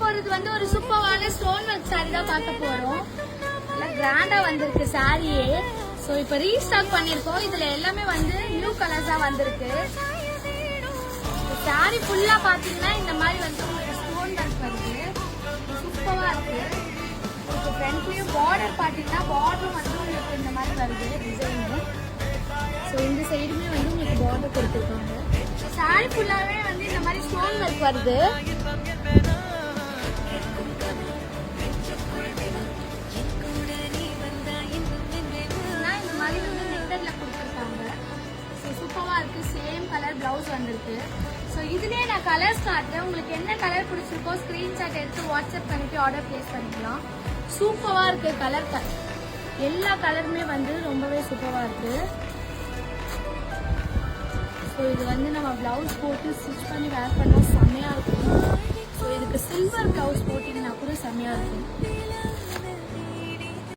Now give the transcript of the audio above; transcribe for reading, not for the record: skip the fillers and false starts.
போறது வந்து ஒரு சூப்பரான ஸ்டோன் ஒர்க் சாரி தான் பார்க்க போறோம். நல்லா கிராண்டா வந்திருக்கு சாரியே. ஸோ இப்போ ரீஸ்டாக் பண்ணிருக்கோம். இதுல எல்லாமே வந்து நியூ கலர்ஸா வந்திருக்கு. சாரி ஃபுல்லா பாத்தீங்கன்னா இந்த மாதிரி வந்து உங்களுக்கு ஸ்டோன் ஒர்க் வருது. சூப்பரா இருக்கு. இப்போ ஃப்ரண்ட்லயும் பார்டர் பாத்தீங்கன்னா பார்டரும் வந்து உங்களுக்கு இந்த மாதிரி வருது டிசைனு. ஸோ இந்த சைடுமே வந்து உங்களுக்கு பார்டர் கொடுத்துருக்காங்க. சாரி ஃபுல்லாவே வந்து இந்த மாதிரி ஸ்டோன் ஒர்க் வருது. இந்த மாதிரி வந்து நெட்டர்ல கொடுத்துருக்காங்க. ஸோ சூப்பரா இருக்கு. சேம் கலர் பிளவுஸ் வந்திருக்கு. ஸோ இதுலயே நான் கலர்ஸ் காட்டுறேன். உங்களுக்கு என்ன கலர் பிடிச்சிருக்கோ ஸ்கிரீன்ஷாட் எடுத்து வாட்ஸ்அப் பண்ணிட்டு ஆர்டர் பிளேஸ் பண்ணிக்கலாம். சூப்பரா இருக்கு. கலர் எல்லா கலருமே வந்து ரொம்பவே சூப்பரா இருக்கு. ஸோ இது வந்து நம்ம பிளவுஸ் போட்டு ஸ்டிச் பண்ணி வேர் பண்ணா செம்மையா இருக்கும்.